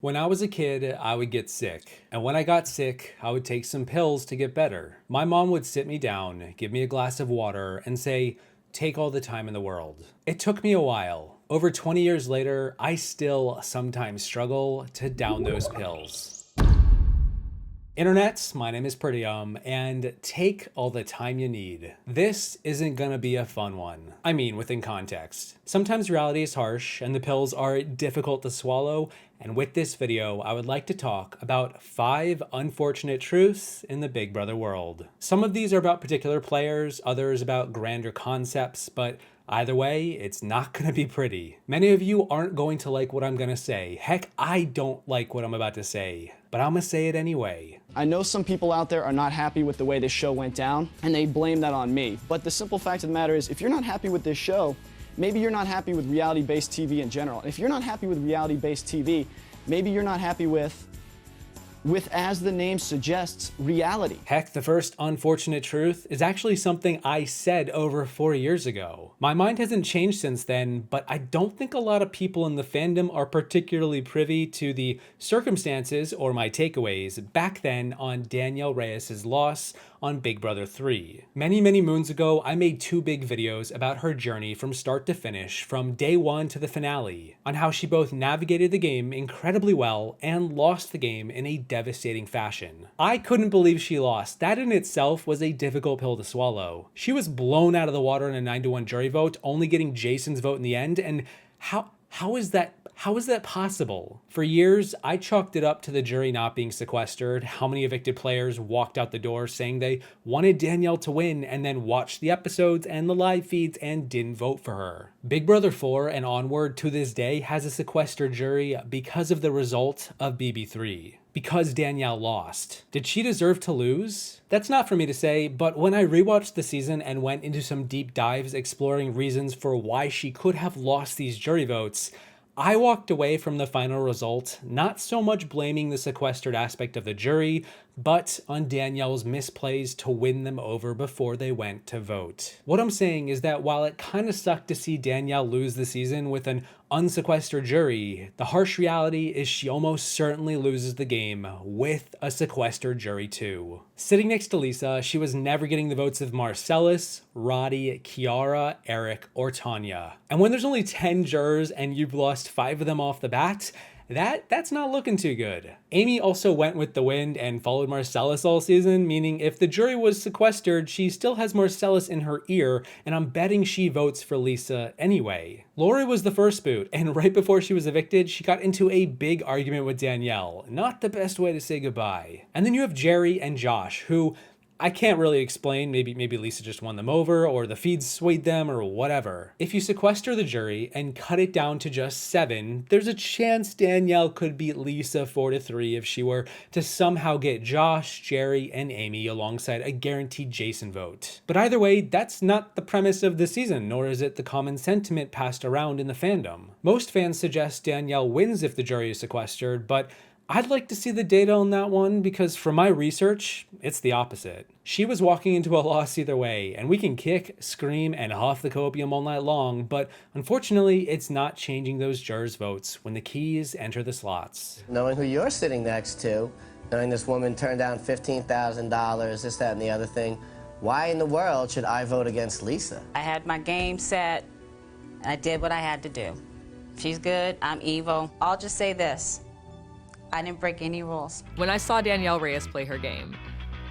When I was a kid, I would get sick. And when I got sick, I would take some pills to get better. My mom would sit me down, give me a glass of water, and say, "Take all the time in the world." It took me a while. Over 20 years later, I still sometimes struggle to down those pills. Internets, my name is Peridiam, and take all the time you need. This isn't gonna be a fun one. I mean, within context. Sometimes reality is harsh and the pills are difficult to swallow, and with this video, I would like to talk about 5 unfortunate truths in the Big Brother world. Some of these are about particular players, others about grander concepts, but either way, it's not gonna be pretty. Many of you aren't going to like what I'm gonna say. Heck, I don't like what I'm about to say, but I'm gonna say it anyway. I know some people out there are not happy with the way this show went down, and they blame that on me. But the simple fact of the matter is, if you're not happy with this show, maybe you're not happy with reality-based TV in general. If you're not happy with reality-based TV, maybe you're not happy with, as the name suggests, reality. Heck, the first unfortunate truth is actually something I said over 4 years ago. My mind hasn't changed since then, but I don't think a lot of people in the fandom are particularly privy to the circumstances or my takeaways back then on Danielle Reyes' loss on Big Brother 3. Many moons ago, I made 2 big videos about her journey from start to finish, from day 1 to the finale, on how she both navigated the game incredibly well and lost the game in a devastating fashion. I couldn't believe she lost. That in itself was a difficult pill to swallow. She was blown out of the water in a 9-1 jury vote, only getting Jason's vote in the end, and how is that possible? For years, I chalked it up to the jury not being sequestered, how many evicted players walked out the door saying they wanted Danielle to win and then watched the episodes and the live feeds and didn't vote for her. Big Brother 4 and onward to this day has a sequestered jury because of the result of BB3. Because Danielle lost. Did she deserve to lose? That's not for me to say, but when I rewatched the season and went into some deep dives exploring reasons for why she could have lost these jury votes, I walked away from the final result not so much blaming the sequestered aspect of the jury, but on Danielle's misplays to win them over before they went to vote. What I'm saying is that while it kinda sucked to see Danielle lose the season with an unsequestered jury, the harsh reality is she almost certainly loses the game with a sequestered jury too. Sitting next to Lisa, she was never getting the votes of Marcellus, Roddy, Kiara, Eric, or Tanya. And when there's only 10 jurors and you've lost 5 of them off the bat, that's not looking too good. Amy also went with the wind and followed Marcellus all season, meaning if the jury was sequestered, she still has Marcellus in her ear, and I'm betting she votes for Lisa anyway. Lori was the first boot, and right before she was evicted, she got into a big argument with Danielle. Not the best way to say goodbye. And then you have Jerry and Josh, who I can't really explain, maybe Lisa just won them over, or the feeds swayed them, or whatever. If you sequester the jury and cut it down to just 7, there's a chance Danielle could beat Lisa 4-3 if she were to somehow get Josh, Jerry, and Amy alongside a guaranteed Jason vote. But either way, that's not the premise of the season, nor is it the common sentiment passed around in the fandom. Most fans suggest Danielle wins if the jury is sequestered, but I'd like to see the data on that one because from my research, it's the opposite. She was walking into a loss either way, and we can kick, scream, and huff the copium all night long, but unfortunately, it's not changing those jurors' votes when the keys enter the slots. Knowing who you're sitting next to, knowing this woman turned down $15,000, this, that, and the other thing, why in the world should I vote against Lisa? I had my game set, and I did what I had to do. She's good, I'm evil. I'll just say this. I didn't break any rules. When I saw Danielle Reyes play her game,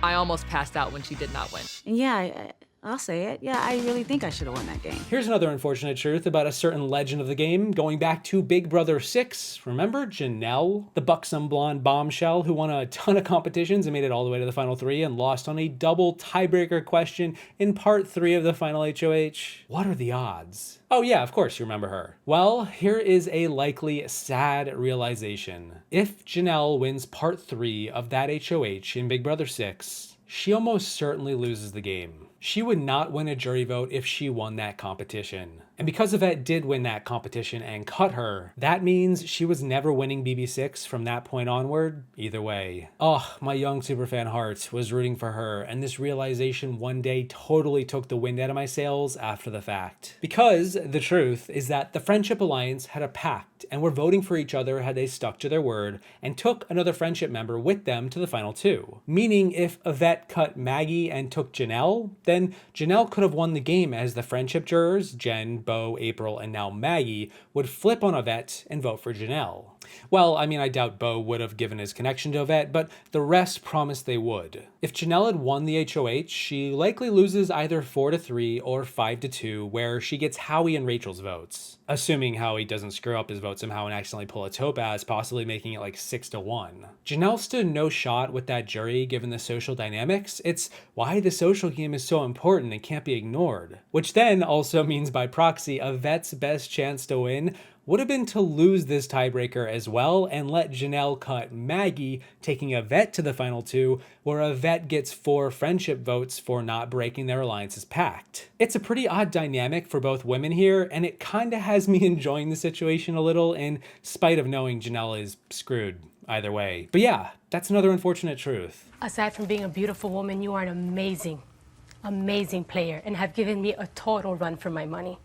I almost passed out when she did not win. Yeah, I'll say it. Yeah, I really think I should have won that game. Here's another unfortunate truth about a certain legend of the game, going back to Big Brother 6. Remember Janelle, the buxom blonde bombshell who won a ton of competitions and made it all the way to the final 3 and lost on a double tiebreaker question in part 3 of the final HOH? What are the odds? Oh yeah, of course you remember her. Well, here is a likely sad realization. If Janelle wins part 3 of that HOH in Big Brother 6, she almost certainly loses the game. She would not win a jury vote if she won that competition. And because Yvette did win that competition and cut her, that means she was never winning BB6 from that point onward, either way. Oh, my young superfan heart was rooting for her, and this realization one day totally took the wind out of my sails after the fact. Because the truth is that the Friendship Alliance had a pact and were voting for each other had they stuck to their word and took another friendship member with them to the final two. Meaning if Yvette cut Maggie and took Janelle, then Janelle could have won the game as the friendship jurors, Jen, Bo, April, and now Maggie, would flip on Yvette and vote for Janelle. Well, I mean, I doubt Bo would have given his connection to Yvette, but the rest promised they would. If Janelle had won the HOH, she likely loses either 4-3 or 5-2, where she gets Howie and Rachel's votes. Assuming Howie doesn't screw up his vote somehow and accidentally pull a topaz, possibly making it like 6-1. Janelle stood no shot with that jury given the social dynamics. It's why the social game is so important and can't be ignored. Which then also means by proxy, Yvette's best chance to win would have been to lose this tiebreaker as well and let Janelle cut Maggie, taking Yvette to the final two, where Yvette gets 4 friendship votes for not breaking their alliance's pact. It's a pretty odd dynamic for both women here, and it kinda has me enjoying the situation a little in spite of knowing Janelle is screwed either way. But yeah, that's another unfortunate truth. Aside from being a beautiful woman, you are an amazing, amazing player and have given me a total run for my money.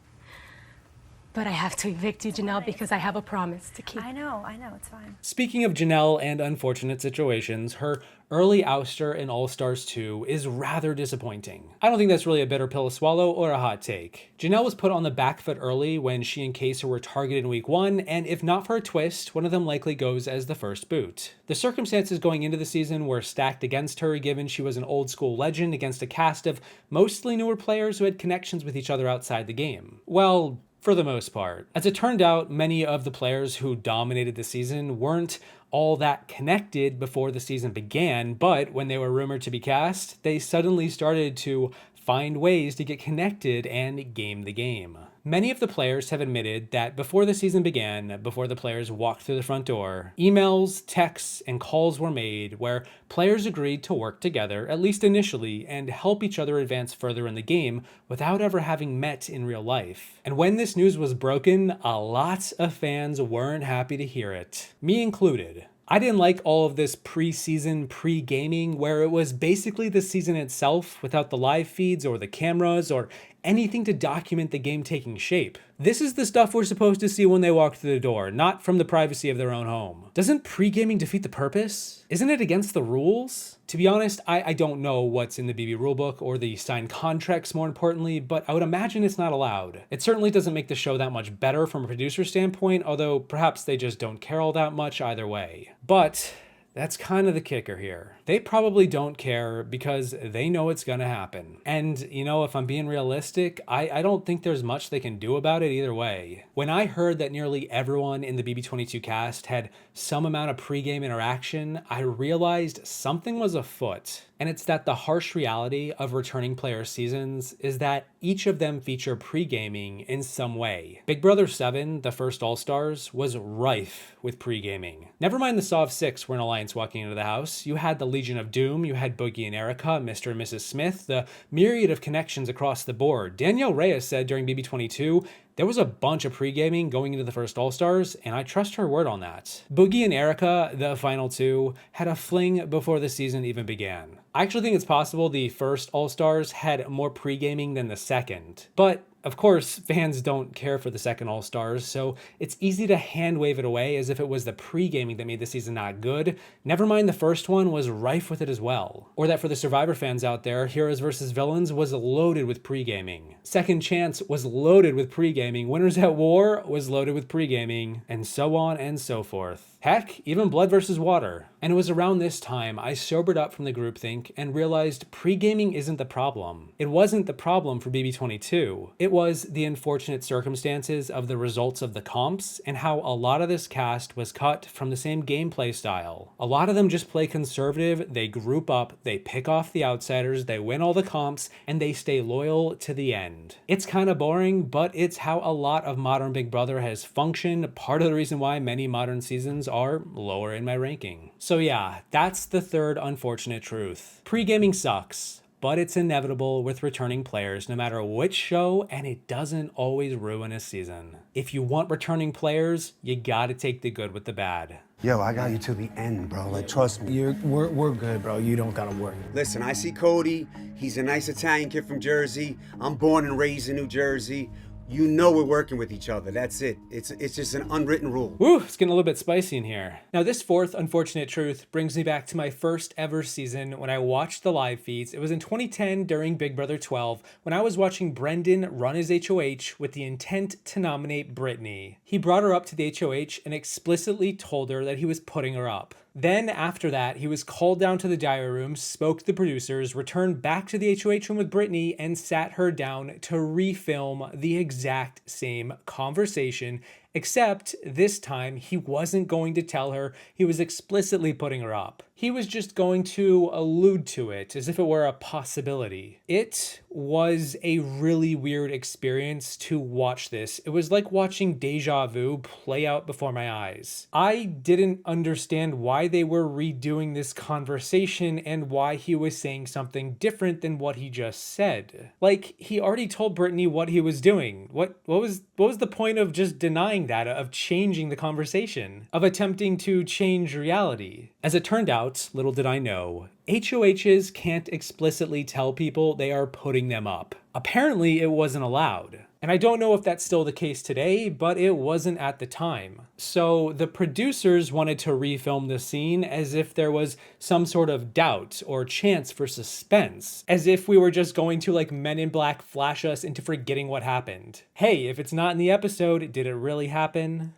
But I have to evict you, Janelle, because I have a promise to keep. I know, it's fine. Speaking of Janelle and unfortunate situations, her early ouster in All-Stars 2 is rather disappointing. I don't think that's really a bitter pill to swallow or a hot take. Janelle was put on the back foot early when she and Kaiser were targeted in week 1, and if not for a twist, one of them likely goes as the first boot. The circumstances going into the season were stacked against her, given she was an old school legend against a cast of mostly newer players who had connections with each other outside the game. Well, for the most part. As it turned out, many of the players who dominated the season weren't all that connected before the season began, but when they were rumored to be cast, they suddenly started to find ways to get connected and game the game. Many of the players have admitted that before the season began, before the players walked through the front door, emails, texts, and calls were made where players agreed to work together, at least initially, and help each other advance further in the game without ever having met in real life. And when this news was broken, a lot of fans weren't happy to hear it, me included. I didn't like all of this pre-season, pre-gaming, where it was basically the season itself without the live feeds or the cameras or anything to document the game taking shape. This is the stuff we're supposed to see when they walk through the door, not from the privacy of their own home. Doesn't pre-gaming defeat the purpose? Isn't it against the rules? To be honest, I don't know what's in the BB rulebook or the signed contracts more importantly, but I would imagine it's not allowed. It certainly doesn't make the show that much better from a producer standpoint, although perhaps they just don't care all that much either way. But that's kind of the kicker here. They probably don't care because they know it's gonna happen. And, you know, if I'm being realistic, I don't think there's much they can do about it either way. When I heard that nearly everyone in the BB22 cast had some amount of pregame interaction, I realized something was afoot. And it's that the harsh reality of returning player seasons is that each of them feature pre-gaming in some way. Big Brother 7, the first All-Stars, was rife with pre-gaming. Never mind the Saw of 6 were an alliance walking into the house. You had the Legion of Doom, you had Boogie and Erica, Mr. and Mrs. Smith, the myriad of connections across the board. Danielle Reyes said during BB22, there was a bunch of pre-gaming going into the first All-Stars, and I trust her word on that. Boogie and Erica, the final two, had a fling before the season even began. I actually think it's possible the first All-Stars had more pre-gaming than the second, but of course, fans don't care for the second All-Stars, so it's easy to hand-wave it away as if it was the pre-gaming that made the season not good. Never mind the first one was rife with it as well. Or that for the Survivor fans out there, Heroes vs. Villains was loaded with pre-gaming. Second Chance was loaded with pre-gaming. Winners at War was loaded with pre-gaming, and so on and so forth. Heck, even Blood vs. Water. And it was around this time I sobered up from the groupthink and realized pre-gaming isn't the problem. It wasn't the problem for BB22. It was the unfortunate circumstances of the results of the comps and how a lot of this cast was cut from the same gameplay style. A lot of them just play conservative, they group up, they pick off the outsiders, they win all the comps, and they stay loyal to the end. It's kind of boring, but it's how a lot of modern Big Brother has functioned, part of the reason why many modern seasons are lower in my ranking. So yeah, that's the third unfortunate truth. Pre-gaming sucks, but it's inevitable with returning players no matter which show, and it doesn't always ruin a season. If you want returning players, you gotta take the good with the bad. Yo, I got you to the end, bro. Like, trust me. We're good, bro. You don't gotta worry. Listen, I see Cody. He's a nice Italian kid from Jersey. I'm born and raised in New Jersey. You know we're working with each other. That's it. It's just an unwritten rule. Woo, it's getting a little bit spicy in here. Now, this fourth unfortunate truth brings me back to my first ever season when I watched the live feeds. It was in 2010 during Big Brother 12 when I was watching Brendan run his HOH with the intent to nominate Brittany. He brought her up to the HOH and explicitly told her that he was putting her up. Then after that, he was called down to the diary room, spoke to the producers, returned back to the HOH room with Brittany, and sat her down to refilm the exact same conversation, except this time he wasn't going to tell her he was explicitly putting her up. He was just going to allude to it as if it were a possibility. It was a really weird experience to watch this. It was like watching deja vu play out before my eyes. I didn't understand why they were redoing this conversation and why he was saying something different than what he just said. Like, he already told Brittany what he was doing. What was the point of just denying that, of changing the conversation, of attempting to change reality? As it turned out, little did I know, HOHs can't explicitly tell people they are putting them up. Apparently, it wasn't allowed. And I don't know if that's still the case today, but it wasn't at the time. So the producers wanted to refilm the scene as if there was some sort of doubt or chance for suspense, as if we were just going to, like, Men in Black flash us into forgetting what happened. Hey, if it's not in the episode, did it really happen?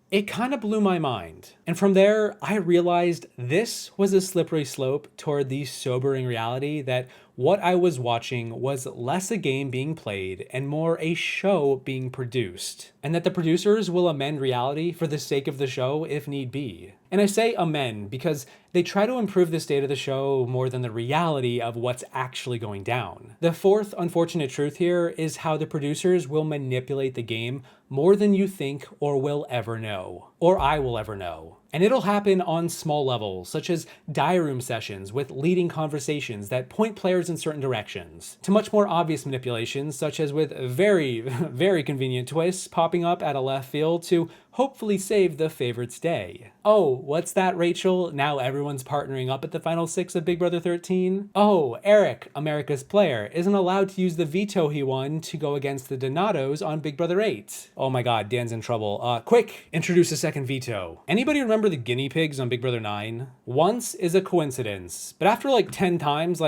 It kind of blew my mind. And from there, I realized this was a slippery slope toward the sobering reality that what I was watching was less a game being played and more a show being produced. And that the producers will amend reality for the sake of the show if need be. And I say amend because they try to improve the state of the show more than the reality of what's actually going down. The fourth unfortunate truth here is how the producers will manipulate the game more than you think or will ever know, or I will ever know. And it'll happen on small levels, such as diary room sessions with leading conversations that point players in certain directions, to much more obvious manipulations, such as with very, very convenient twists popping up at a left field to hopefully save the favorite's day. Oh, what's that, Rachel? Now everyone's partnering up at the final 6 of Big Brother 13? Oh, Eric, America's player, isn't allowed to use the veto he won to go against the Donatos on Big Brother 8. Oh my god, Dan's in trouble. Quick, introduce a second veto. Anybody remember the guinea pigs on Big Brother 9? Once is a coincidence, but after like 10 times,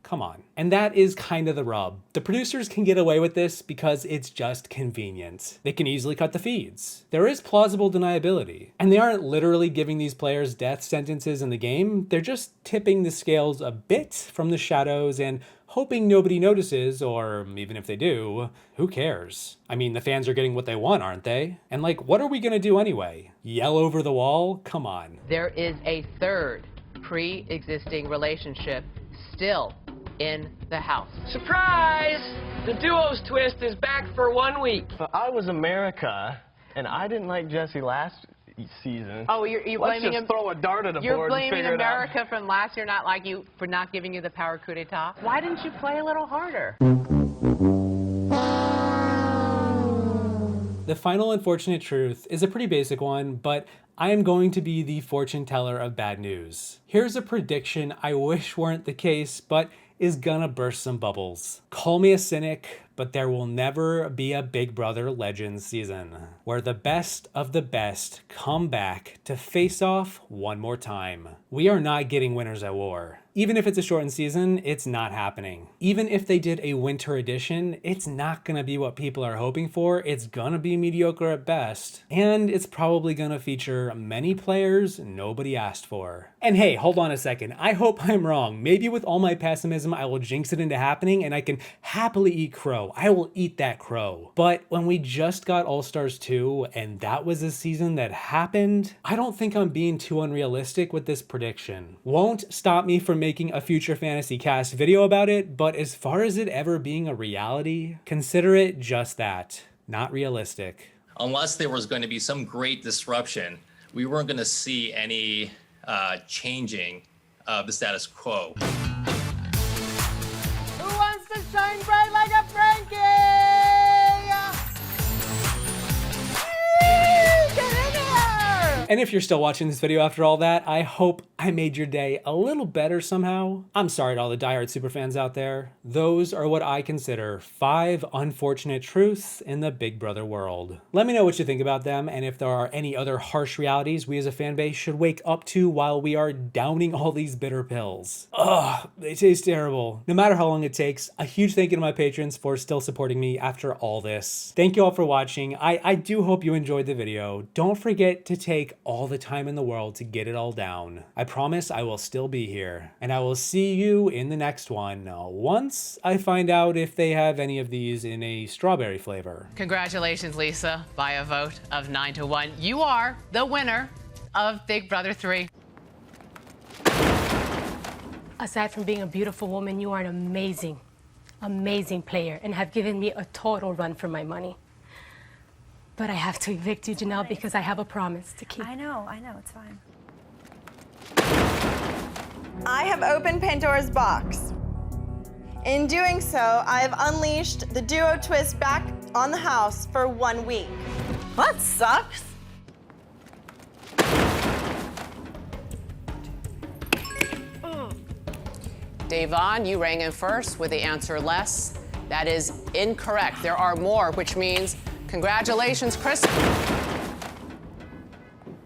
come on. And that is kind of the rub. The producers can get away with this because it's just convenient. They can easily cut the feeds. There is plausible deniability. And they aren't literally giving these players death sentences in the game. They're just tipping the scales a bit from the shadows and hoping nobody notices, or even if they do, who cares? I mean, the fans are getting what they want, aren't they? And what are we gonna do anyway? Yell over the wall? Come on. There is a third pre-existing relationship still in the house. Surprise! The duo's twist is back for 1 week. But I was America, and I didn't like Jesse last season. Oh, you're blaming him. Throw a dart at a board and figure You're blaming it out. America from last year not like you for not giving you the power coup d'etat. Why didn't you play a little harder? The final unfortunate truth is a pretty basic one, but I am going to be the fortune teller of bad news. Here's a prediction I wish weren't the case, but is gonna burst some bubbles. Call me a cynic, but there will never be a Big Brother Legends season where the best of the best come back to face off one more time. We are not getting winners at war. Even if it's a shortened season, it's not happening. Even if they did a winter edition, it's not gonna be what people are hoping for. It's gonna be mediocre at best. And it's probably gonna feature many players nobody asked for. And hey, hold on a second. I hope I'm wrong. Maybe with all my pessimism, I will jinx it into happening and I can happily eat crow. I will eat that crow. But when we just got All-Stars 2 and that was a season that happened, I don't think I'm being too unrealistic with this prediction. Won't stop me from making a future Fantasy Cast video about it, but as far as it ever being a reality, consider it just that, not realistic. Unless there was going to be some great disruption, we weren't going to see any changing of the status quo. shine bright like a Frankie! Get in here! And if you're still watching this video after all that, I hope I made your day a little better somehow. I'm sorry to all the diehard superfans out there. Those are what I consider 5 unfortunate truths in the Big Brother world. Let me know what you think about them, and if there are any other harsh realities we as a fan base should wake up to while we are downing all these bitter pills. Ugh, they taste terrible. No matter how long it takes, a huge thank you to my patrons for still supporting me after all this. Thank you all for watching. I do hope you enjoyed the video. Don't forget to take all the time in the world to get it all down. I promise I will still be here, and I will see you in the next one once I find out if they have any of these in a strawberry flavor. Congratulations, Lisa. By a vote of 9-1, you are the winner of Big Brother 3. Aside from being a beautiful woman, you are an amazing, amazing player and have given me a total run for my money. But I have to evict you, Janelle, because I have a promise to keep. I know, it's fine. I have opened Pandora's box. In doing so, I have unleashed the duo twist back on the house for 1 week. That sucks. Davon, you rang in first with the answer less. That is incorrect. There are more, which means congratulations, Chris.